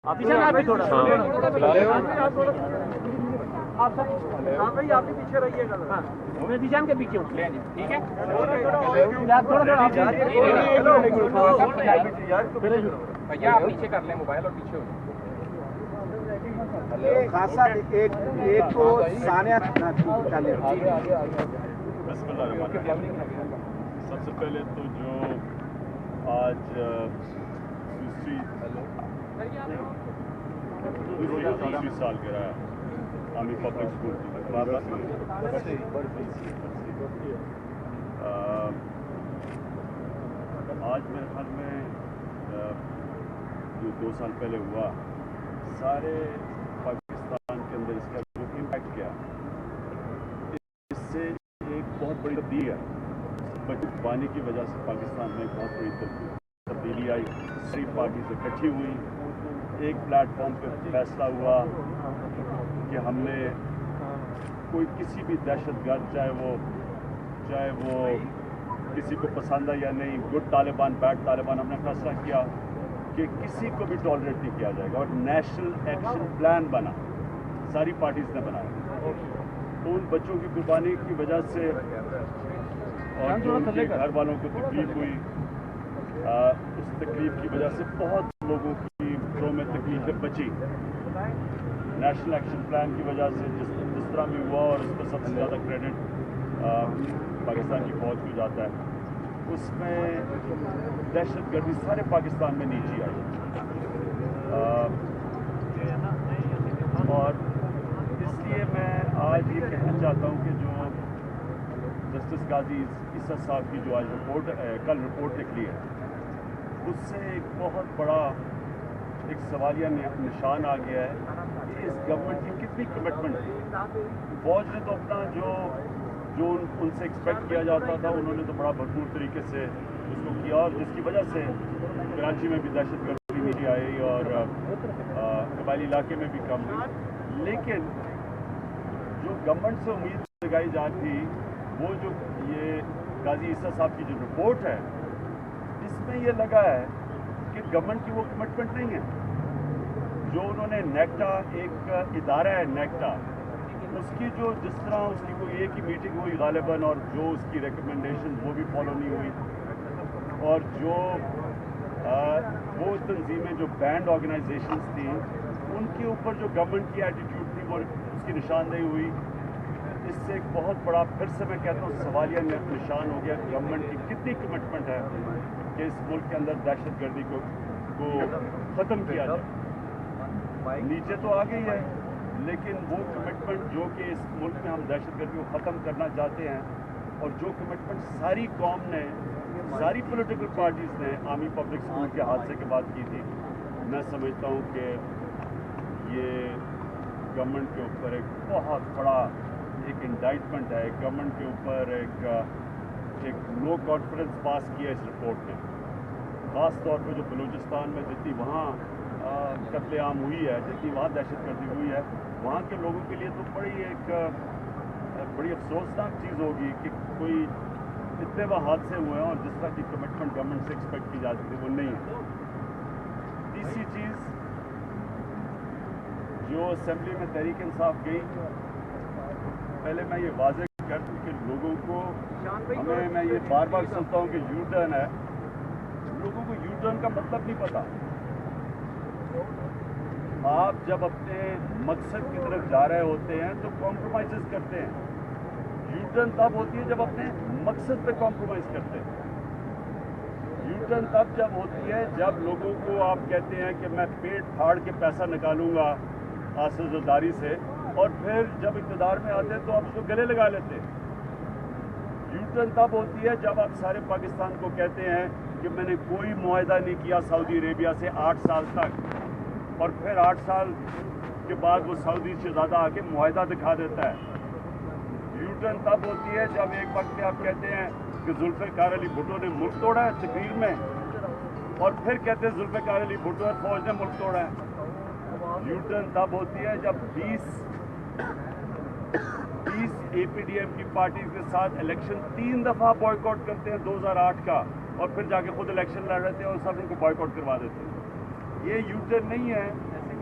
آپ بھی تھوڑا آپ بھی پیچھے رہیے گا. میں دیشان کے پیچھے ہوں. ٹھیک ہے بھیا آپ نیچے کر لیں موبائل اور پیچھے ہو. خاصا ایک کو ثانیہ. سب سے پہلے تو جو آج دوسری سال گرا ہے آرمی پبلک اسکول کی آج میرے خیال میں جو 2 سال پہلے ہوا سارے پاکستان کے اندر اس کا جو امپیکٹ کیا اس سے ایک بہت بڑی تبدیلی ہے. پانی کی وجہ سے پاکستان میں بہت بڑی تبدیلی آئی. ساری پارٹی سے اکٹھی ہوئی, ایک پلیٹ فارم پہ فیصلہ ہوا کہ ہم نے کوئی کسی بھی دہشت گرد چاہے وہ کسی کو پسند ہے یا نہیں, گڈ طالبان بیڈ طالبان, ہم نے فیصلہ کیا کہ کسی کو بھی ٹالریٹ نہیں کیا جائے گا. اور نیشنل ایکشن پلان بنا, ساری پارٹیز نے بنایا. تو ان بچوں کی قربانی کی وجہ سے اور جو ان کے گھر والوں کو تکلیف ہوئی, اس تکلیف کی وجہ سے بہت لوگوں کی گھروں میں تکلیفیں بچی. نیشنل ایکشن پلان کی وجہ سے جس طرح بھی ہوا, اور اس پر سب سے زیادہ کریڈٹ پاکستان کی فوج کو جاتا ہے, اس میں دہشت گردی سارے پاکستان میں نیچی آئی. اور اس لیے میں آج یہ کہنا چاہتا ہوں کہ جو جسٹس قاضی عیسیٰ صاحب کی جو آج کل رپورٹ نکلی ہے, اس سے ایک بہت بڑا ایک سوالیہ نشان آ گیا ہے کہ اس گورنمنٹ کی کتنی کمٹمنٹ تھی. فوج نے تو اپنا جو ان سے ایکسپیکٹ کیا جاتا تھا انہوں نے تو بڑا بھرپور طریقے سے اس کو کیا, اور جس کی وجہ سے کراچی میں بھی دہشت گردی نہیں آئی اور قبائلی علاقے میں بھی کم ہوئی. لیکن جو گورنمنٹ سے امید لگائی جاتی تھی, وہ جو یہ قاضی عیسیٰ صاحب کی جو رپورٹ ہے, اس میں یہ لگا ہے کہ گورنمنٹ کی وہ کمٹمنٹ نہیں ہے. جو انہوں نے نیکٹا, ایک ادارہ ہے نیکٹا, اس کی جو جس طرح اس کی کوئی ایک ہی میٹنگ ہوئی غالباً, اور جو اس کی ریکمنڈیشن وہ بھی فالو نہیں ہوئی, اور جو وہ تنظیمیں جو بینڈ آرگنائزیشنز تھیں ان کے اوپر جو گورنمنٹ کی ایٹیٹیوڈ تھی وہ اس کی نشاندہی ہوئی. اس سے ایک بہت بڑا, پھر سے میں کہتا ہوں, سوالیہ نشان ہو گیا گورنمنٹ کی کتنی کمٹمنٹ ہے کہ اس ملک کے اندر دہشت گردی کو ختم کیا جائے. نیچے تو آ گئی ہے, لیکن وہ کمٹمنٹ جو کہ اس ملک میں ہم دہشت گردی کو ختم کرنا چاہتے ہیں, اور جو کمٹمنٹ ساری قوم نے, ساری پولیٹیکل پارٹیز نے آرمی پبلک اسکول کے حادثے کے بعد کی تھی, میں سمجھتا ہوں کہ یہ گورنمنٹ کے اوپر ایک بہت بڑا ایک انڈائٹمنٹ ہے. گورنمنٹ کے اوپر ایک نو کانفیڈنس پاس کیا اس رپورٹ نے, خاص طور پہ جو بلوچستان میں جتنی وہاں قتل عام ہوئی ہے, جتنی وہاں دہشت گردی ہوئی ہے, وہاں کے لوگوں کے لیے تو بڑی افسوسناک چیز ہوگی کہ کوئی اتنے وہ حادثے ہوئے ہیں اور جس طرح کی کمٹمنٹ گورنمنٹ سے ایکسپیکٹ کی جاتی تھی وہ نہیں ہے. تیسری چیز جو اسمبلی میں تحریک انصاف گئی, پہلے میں یہ واضح کر دوں کہ لوگوں کو, میں یہ بار بار سنتا ہوں کہ یو ٹرن ہے, لوگوں کو یو ٹرن کا مطلب نہیں پتا. آپ جب اپنے مقصد کی طرف جا رہے ہوتے ہیں تو کمپرومائزز کرتے ہیں. یو ٹرن تب ہوتی ہے جب اپنے مقصد پہ کمپرومائز کرتے ہیں. یو ٹرن تب جب ہوتی ہے جب لوگوں کو آپ کہتے ہیں کہ میں پیٹ پھاڑ کے پیسہ نکالوں گا آسوداری سے, اور پھر جب اقتدار میں آتے ہیں تو آپ اس کو گلے لگا لیتے ہیں. یو ٹرن تب ہوتی ہے جب آپ سارے پاکستان کو کہتے ہیں کہ میں نے کوئی معاہدہ نہیں کیا سعودی عربیہ سے 8 سال تک, اور پھر 8 سال کے بعد وہ سعودی شہزادہ آ کے معاہدہ دکھا دیتا ہے. یو ٹرن تب ہوتی ہے جب ایک وقت میں آپ کہتے ہیں کہ ذوالفقار علی بھٹو نے ملک توڑا ہے تقریر میں, اور پھر کہتے ہیں ذوالفقار علی بھٹو اور فوج نے ملک توڑا ہے. یو ٹرن تب ہوتی ہے جب 20 اے پی ڈی ایم کی پارٹیز کے ساتھ الیکشن 3 دفعہ بوائیکاٹ کرتے ہیں 2008 کا, اور پھر جا کے خود الیکشن لڑ رہتے ہیں اور سب ان کو بوائیکاٹ کروا دیتے ہیں. یہ یو ٹرن نہیں ہے,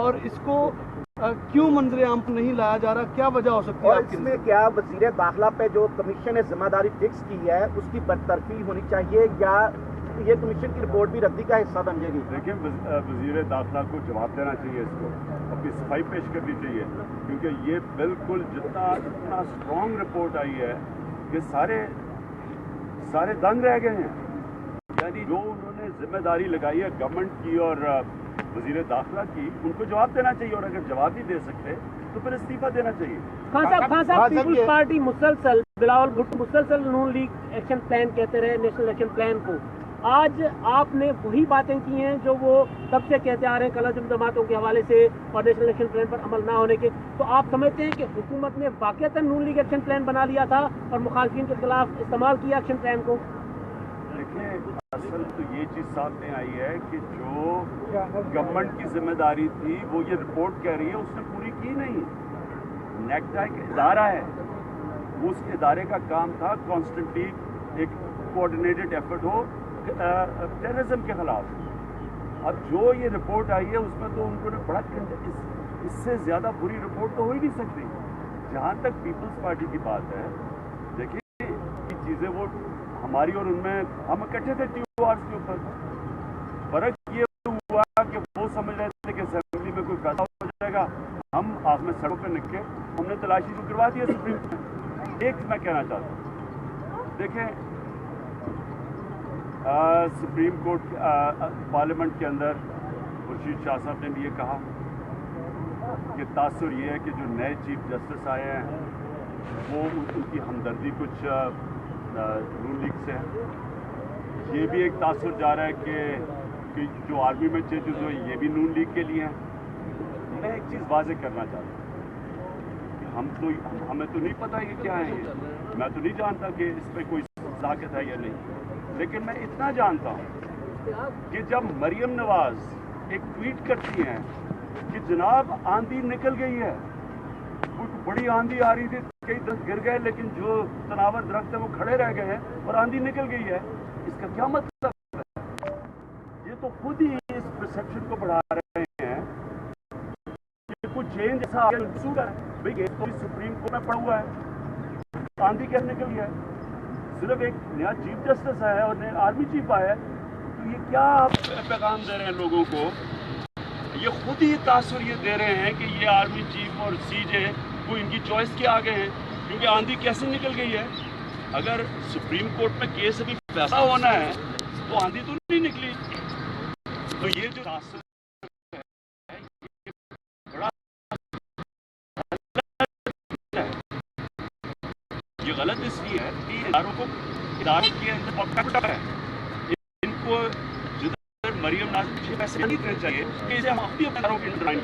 اور اس کو کیوں منظر عام پر نہیں لایا جا رہا؟ کیا وجہ ہو سکتی ہے اور آپ اس کی میں کیا وزیر داخلہ پہ جو کمیشن نے ذمہ داری فکس کی ہے اس کی برطرفی ہونی چاہیے یا یہ کمیشن کی رپورٹ بھی ردی کا حصہ بن جائے گی؟ دیکھیں وزیر داخلہ کو جواب دینا چاہیے، اس کو اپنی صفائی پیش کرنی چاہیے، کیونکہ یہ بالکل جتنا اسٹرانگ رپورٹ آئی ہے یہ سارے دنگ رہ گئے ہیں. یعنی جو انہوں نے ذمہ داری لگائی ہے گورنمنٹ کی اور وزیر داخلہ کی، ان کو جواب دینا چاہیے، اور اگر جواب نہیں دے سکتے تو پھر استعفیٰ دینا چاہیے. خان صاحب پیپلز پارٹی مسلسل بلاول بھٹو مسلسل نون لیگ ایکشن پلان کہتے رہے، نیشنل ایکشن پلان کو. آج آپ نے وہی باتیں کی ہیں جو وہ تب سے کہتے آ رہے ہیں کلہ جماعتوں کے حوالے سے اور نیشنل ایکشن پلان پر عمل نہ ہونے کے. تو آپ سمجھتے ہیں کہ حکومت نے واقعتاً نون لیگ ایکشن پلان بنا لیا تھا اور مخالفین کے خلاف استعمال کیا ایکشن پلان کو؟ دیکھیں اصل تو یہ چیز سامنے آئی ہے کہ جو گورنمنٹ کی ذمہ داری تھی وہ یہ رپورٹ کہہ رہی ہے اس نے پوری کی نہیں. نیکٹا ایک ادارہ ہے، اس ادارے کا کام تھا کانسٹنٹلی ایک کوآرڈینیٹڈ ایفرٹ ہو ٹیررزم کے خلاف. اب جو یہ رپورٹ آئی ہے اس میں تو ان کو نے بڑا اس سے زیادہ بری رپورٹ تو ہو ہی نہیں سکتی. جہاں تک پیپلز پارٹی کی بات ہے، دیکھیں یہ چیزیں وہ ہماری اور ان میں ہم اکٹھے تھے ٹیو آرز کے اوپر. فرق یہ ہوا کہ وہ سمجھ رہے تھے کہ اسمبلی میں کوئی فیصلہ ہو جائے گا، ہم آپ میں سڑکوں پہ نکلے، ہم نے تلاشی شروع کروا دیا سپریم کورٹ. ایک میں کہنا چاہتا ہوں، دیکھیں سپریم کورٹ پارلیمنٹ کے اندر خورشید شاہ صاحب نے بھی یہ کہا کہ تاثر یہ ہے کہ جو نئے چیف جسٹس آئے ہیں وہ ان کی ہمدردی کچھ نون لیگ سے ہے. یہ بھی ایک تاثر جا رہا ہے کہ جو آرمی میں چینجز ہوئے یہ بھی نون لیگ کے لیے ہیں. میں ایک چیز واضح کرنا چاہتا ہوں کہ ہمیں تو نہیں پتہ یہ کیا ہے، یہ میں تو نہیں جانتا کہ اس پہ کوئی ذاکت ہے یا نہیں، لیکن میں اتنا جانتا ہوں کہ جب مریم نواز ایک ٹویٹ کرتی ہیں کہ جناب آندھی نکل گئی ہے، کوئی بڑی آندھی آ رہی تھی، کئی درخت گر گئے لیکن جو تناور درخت ہیں وہ کھڑے رہ گئے ہیں اور آندھی نکل گئی ہے، اس کا کیا مطلب ہے؟ یہ تو خود ہی اس پرسیپشن کو بڑھا رہے ہیں کہ کوئی چینج ایسا منسوخ ہے. بھائی یہ تو سپریم کورٹ میں پڑا ہوا ہے، آندھی کیسے نکل گئی ہے؟ صرف ایک نیا چیف جسٹس آیا ہے اور نیا آرمی چیف آیا ہے، تو یہ کیا آپ پیغام دے رہے ہیں لوگوں کو؟ یہ خود ہی تاثر یہ دے رہے ہیں کہ یہ آرمی چیف اور سی جے وہ ان کی چوائس کے آگے ہیں، کیونکہ آندھی کیسے نکل گئی ہے. اگر سپریم کورٹ میں کیس ابھی فیصلہ ہونا ہے تو آندھی تو نہیں نکلی. تو یہ جو تاثر ہے یہ بڑا یہ غلط اس لیے ہے کہ اداروں کے اندر پکڑ ہے. ان کو جدھر مریم نواز کے پیسے نہیں دینے چاہیے کہ اسے ہم اپنی اداروں کے انتظام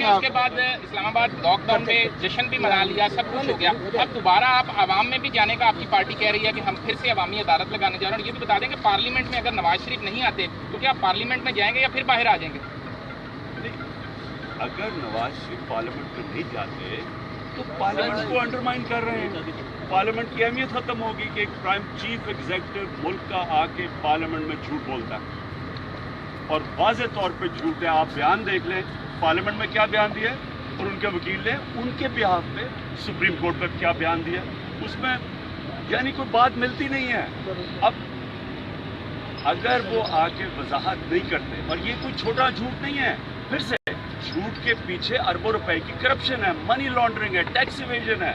اس کے بعد اسلام آباد لاک ڈاؤن میں جشن بھی منا لیا، سب کچھ ہو گیا. اب دوبارہ آپ عوام میں بھی جانے کا آپ کی پارٹی کہہ رہی ہے کہ ہم پھر سے عوامی عدالت لگانے جا رہے ہیں. اور یہ بھی بتا دیں کہ پارلیمنٹ میں اگر نواز شریف نہیں آتے تو کیا آپ پارلیمنٹ میں جائیں گے یا پھر باہر آ جائیں گے؟ اگر نواز شریف پارلیمنٹ میں نہیں جاتے تو پارلیمنٹ کو انڈرمائن کر رہے ہیں. پارلیمنٹ کی اہمیت ختم ہوگی کہ ایک پرائم چیف ایگزیکٹو ملک کا آ کے پارلیمنٹ میں جھوٹ بولتا ہے اور واضح طور پہ جھوٹ ہے. آپ بیان دیکھ لیں پارلیمنٹ میں کیا بیان دیا اور ان کے وکیل نے ان کے بیہاف پہ سپریم کورٹ پہ کیا بیان دیا. اس میں یعنی کوئی بات ملتی نہیں ہے. اب اگر وہ آ کے وضاحت نہیں کرتے، اور یہ کوئی چھوٹا جھوٹ نہیں ہے، پھر سے جھوٹ کے پیچھے اربوں روپے کی کرپشن ہے، منی لانڈرنگ ہے، ٹیکس ایویژن ہے،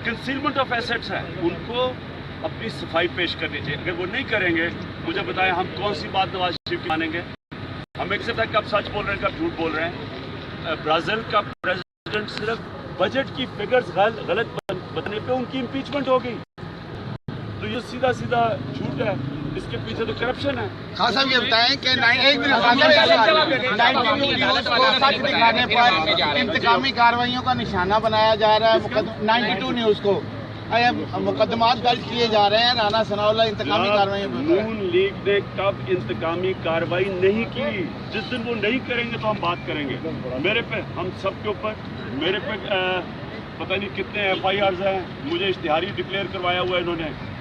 کنسیلمنٹ آف ایسٹس ہے. ان کو اپنی صفائی پیش کرنی چاہیے. اگر وہ نہیں کریں گے مجھے بتائیں ہم کون سی بات نواز شریف کی مانیں گے؟ ہم ایک سے تک کب سچ بول رہے ہیں کب جھوٹ بول رہے ہیں. برازیل کا پریزیڈنٹ صرف بجٹ کی فگرز غلط بتانے پہ ان کی امپیچمنٹ ہو گئی. تو یہ سیدھا سیدھا جھوٹ ہے، اس کے پیچھے تو کرپشن ہے. خان صاحب یہ بتائیں کہ 92 دکھانے پر انتقامی کارروائیوں کا نشانہ بنایا جا رہا ہے. 92 نیوز کو مقدمات درج کیے جا رہے ہیں رانا ثناء اللہ انتقامی کارروائیوں پر. نون لیگ نے کب انتقامی کارروائی نہیں کی؟ جس دن وہ نہیں کریں گے تو ہم بات کریں گے. میرے پہ ہم سب کے اوپر میرے پہ پتہ نہیں کتنے ایف آئی آرز ہیں. مجھے اشتہاری ڈکلیئر کروایا ہوا ہے انہوں نے.